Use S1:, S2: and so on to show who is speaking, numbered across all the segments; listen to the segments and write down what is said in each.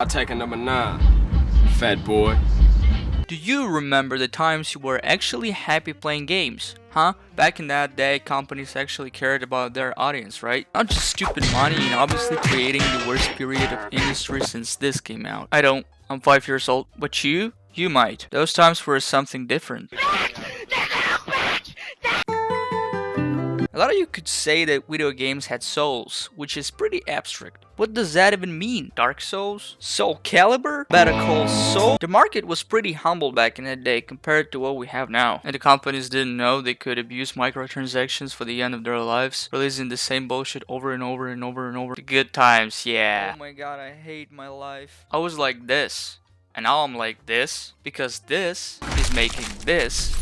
S1: I take a number 9, fat boy.
S2: Do you remember the times you were actually happy playing games? Huh? Back in that day, companies actually cared about their audience, right? Not just stupid money and obviously creating the worst period of industry since this came out. I don't. I'm 5 years old. But you? You might. Those times were something different. A lot of you could say that video games had souls, which is pretty abstract. What does that even mean? Dark Souls? Soul Calibur? Better Call Saul? The market was pretty humble back in the day compared to what we have now. And the companies didn't know they could abuse microtransactions for the end of their lives, releasing the same bullshit over and over and over and over. The good times, yeah. Oh my god, I hate my life. I was like this. And now I'm like this, because this is making this.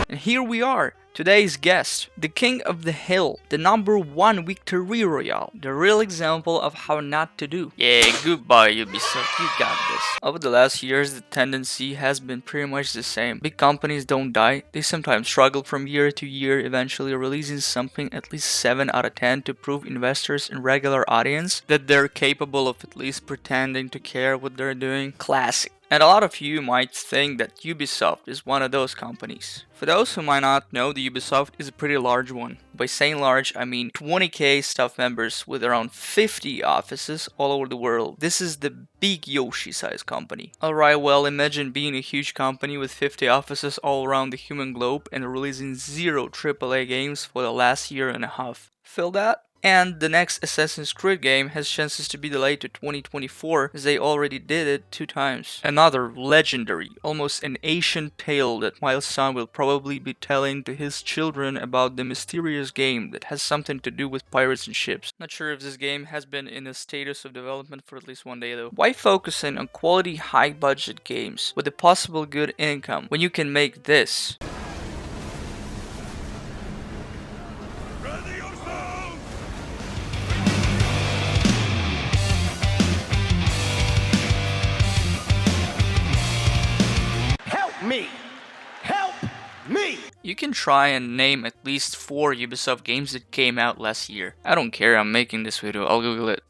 S2: And here we are, today's guest, the king of the hill, the #1 victory royale, the real example of how not to do. Yeah, goodbye Ubisoft, you got this. Over the last years, the tendency has been pretty much the same. Big companies don't die, they sometimes struggle from year to year, eventually releasing something at least 7 out of 10 to prove investors and regular audience that they're capable of at least pretending to care what they're doing. Classic. And a lot of you might think that Ubisoft is one of those companies. For those who might not know, the Ubisoft is a pretty large one. By saying large, I mean 20k staff members with around 50 offices all over the world. This is the big Yoshi size company. Alright, well, imagine being a huge company with 50 offices all around the human globe and releasing 0 AAA games for the last year and a half. Feel that? And the next Assassin's Creed game has chances to be delayed to 2024 as they already did it 2 times. Another legendary, almost an ancient tale that my son will probably be telling to his children about the mysterious game that has something to do with pirates and ships. Not sure if this game has been in a status of development for at least 1 day though. Why focusing on quality high budget games with a possible good income when you can make this?
S1: Me! Help me!
S2: You can try and name at least 4 Ubisoft games that came out last year. I don't care, I'm making this video, I'll Google it.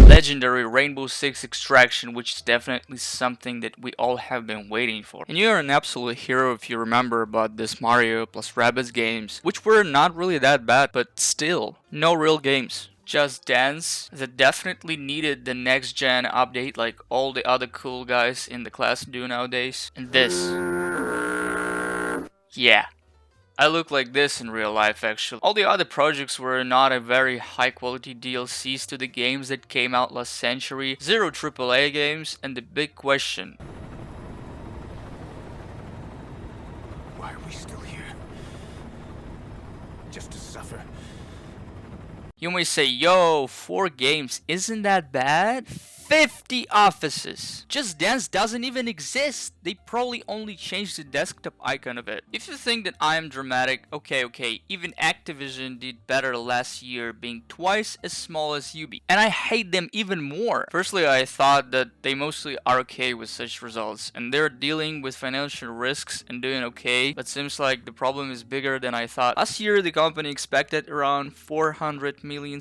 S2: Legendary Rainbow Six Extraction, which is definitely something that we all have been waiting for. And you're an absolute hero if you remember about this Mario plus Rabbids games, which were not really that bad, but still, no real games. Just Dance that definitely needed the next gen update like all the other cool guys in the class do nowadays. And this. Yeah. I look like this in real life actually. All the other projects were not a very high quality DLCs to the games that came out last century, 0 AAA games, and the big question.
S1: Why are we still here? Just to suffer?
S2: You may say, yo, 4 games, isn't that bad? 50 offices! Just Dance doesn't even exist! They probably only changed the desktop icon of it. If you think that I am dramatic, okay, even Activision did better last year, being twice as small as Ubi. And I hate them even more. Firstly, I thought that they mostly are okay with such results, and they're dealing with financial risks and doing okay, but seems like the problem is bigger than I thought. Last year, the company expected around $400 million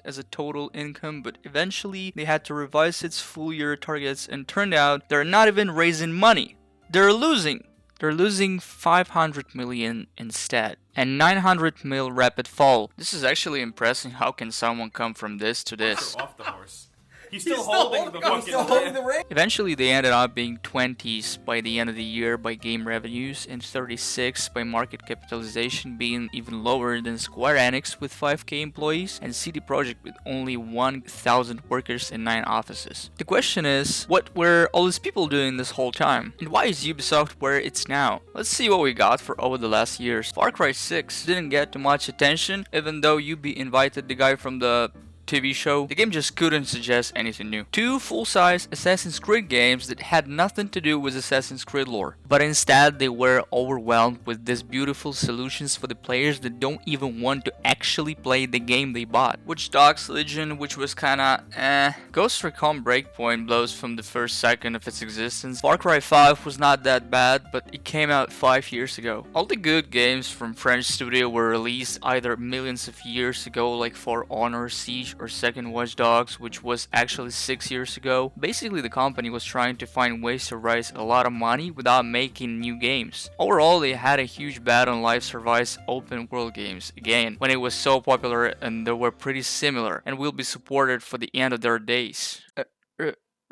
S2: as a total income, but eventually they had to revise its full year targets and turned out they're not even raising money. They're losing. They're losing 500 million instead. And 900 mil rapid fall. This is actually impressive. How can someone come from this to this?
S3: Off the horse. He's still holding the fucking
S1: ring.
S2: Eventually they ended up being 20s by the end of the year by game revenues and 36 by market capitalization, being even lower than Square Enix with 5k employees and CD Projekt with only 1,000 workers and 9 offices. The question is, what were all these people doing this whole time? And why is Ubisoft where it's now? Let's see what we got for over the last years. Far Cry 6 didn't get too much attention, even though Ubi invited the guy from the TV show. The game just couldn't suggest anything new. 2 full-size Assassin's Creed games that had nothing to do with Assassin's Creed lore, but instead they were overwhelmed with these beautiful solutions for the players that don't even want to actually play the game they bought. Watch Dogs Legion, which was kinda Ghost Recon Breakpoint blows from the first second of its existence. Far Cry 5 was not that bad, but it came out 5 years ago. All the good games from French studio were released either millions of years ago like For Honor, Siege, or second Watch Dogs, which was actually 6 years ago. Basically, the company was trying to find ways to raise a lot of money without making new games. Overall, they had a huge bet on Life Survive's open world games, again, when it was so popular and they were pretty similar and will be supported for the end of their days.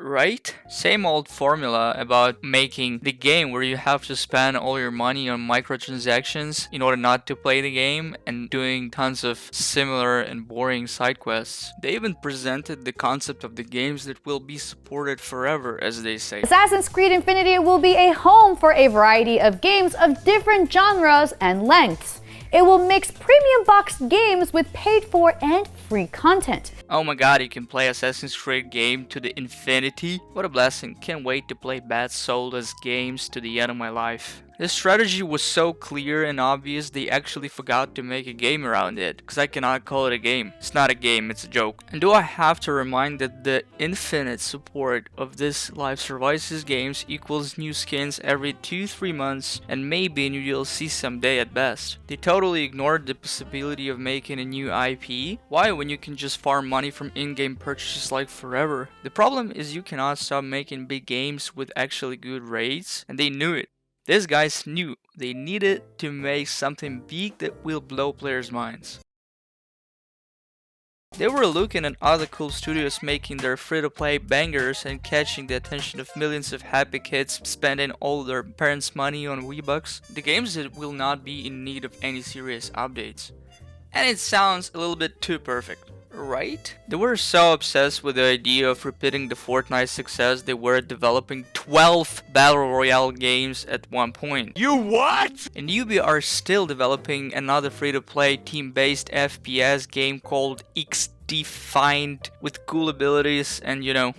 S2: Right? Same old formula about making the game where you have to spend all your money on microtransactions in order not to play the game and doing tons of similar and boring side quests. They even presented the concept of the games that will be supported forever, as they say.
S4: Assassin's Creed Infinity will be a home for a variety of games of different genres and lengths. It will mix premium boxed games with paid for and free content.
S2: Oh my god, you can play Assassin's Creed game to the infinity? What a blessing. Can't wait to play bad soulless games to the end of my life. The strategy was so clear and obvious they actually forgot to make a game around it, because I cannot call it a game. It's not a game, it's a joke. And do I have to remind that the infinite support of this Life Survives games equals new skins every 2-3 months and maybe a new DLC someday at best. They totally ignored the possibility of making a new IP. Why, when you can just farm money from in-game purchases like forever? The problem is you cannot stop making big games with actually good raids, and they knew it. These guys knew they needed to make something big that will blow players' minds. They were looking at other cool studios making their free-to-play bangers and catching the attention of millions of happy kids spending all their parents' money on V-Bucks. The games that will not be in need of any serious updates. And it sounds a little bit too perfect. Right? They were so obsessed with the idea of repeating the Fortnite success they were developing 12 Battle Royale games at one point.
S1: You what?
S2: And Ubi are still developing another free-to-play team-based FPS game called X-Defined with cool abilities and you know.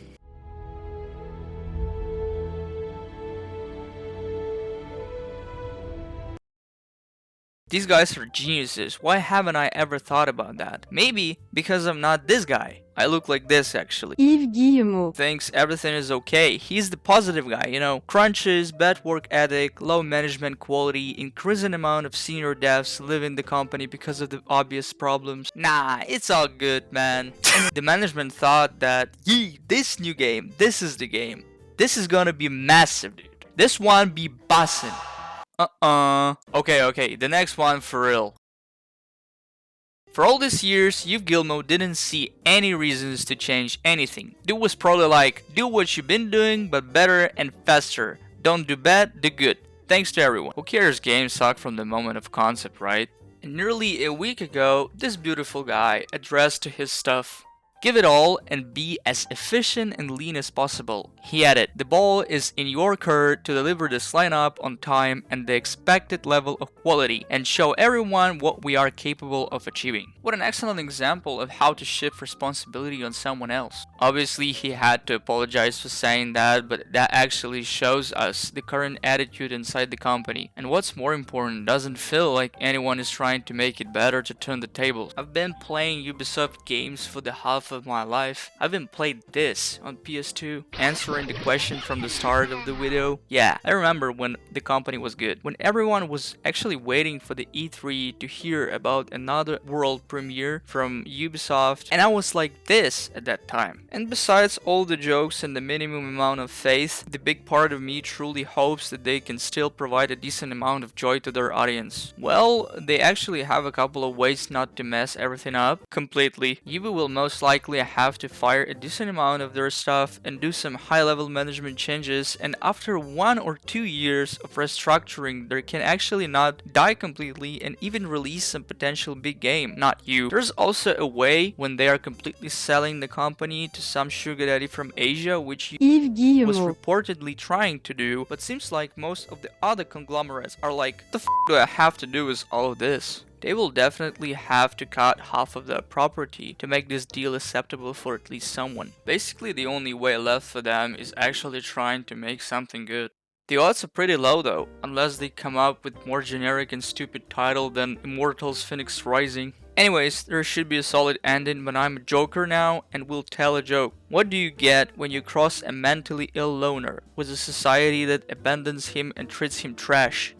S2: These guys are geniuses. Why haven't I ever thought about that? Maybe because I'm not this guy. I look like this actually.
S5: Yves Guillemot
S2: Thinks everything is okay. He's the positive guy, you know. Crunches, bad work ethic, low management quality, increasing amount of senior devs leaving the company because of the obvious problems. Nah, it's all good, man. The management thought that, yee, this new game, this is the game. This is gonna be massive, dude. This one be bussin'. Okay, the next one for real. For all these years, Yves Guillemot didn't see any reasons to change anything. Dude was probably like, do what you've been doing, but better and faster. Don't do bad, do good. Thanks to everyone. Who cares, games suck from the moment of concept, right? And nearly a week ago, this beautiful guy addressed to his stuff. Give it all and be as efficient and lean as possible. He added, the ball is in your court to deliver this lineup on time and the expected level of quality and show everyone what we are capable of achieving. What an excellent example of how to shift responsibility on someone else. Obviously he had to apologize for saying that, but that actually shows us the current attitude inside the company. And what's more important, doesn't feel like anyone is trying to make it better to turn the tables. I've been playing Ubisoft games for the half of my life. I haven't played this on PS2. Answering the question from the start of the video, yeah, I remember when the company was good, when everyone was actually waiting for the E3 to hear about another world premiere from Ubisoft, and I was like this at that time. And besides all the jokes and the minimum amount of faith, the big part of me truly hopes that they can still provide a decent amount of joy to their audience. Well, they actually have a couple of ways not to mess everything up completely. Ubi will most likely have to fire a decent amount of their stuff and do some high-level management changes, and after 1 or 2 years of restructuring, they can actually not die completely and even release some potential big game. Not you. There's also a way when they are completely selling the company to some sugar daddy from Asia, which
S5: Yves Guillemot
S2: was reportedly trying to do, but seems like most of the other conglomerates are like, the f do I have to do with all of this? They will definitely have to cut half of the property to make this deal acceptable for at least someone. Basically, the only way left for them is actually trying to make something good. The odds are pretty low though, unless they come up with more generic and stupid title than Immortals Phoenix Rising. Anyways, there should be a solid ending, but I'm a joker now and will tell a joke. What do you get when you cross a mentally ill loner with a society that abandons him and treats him trash?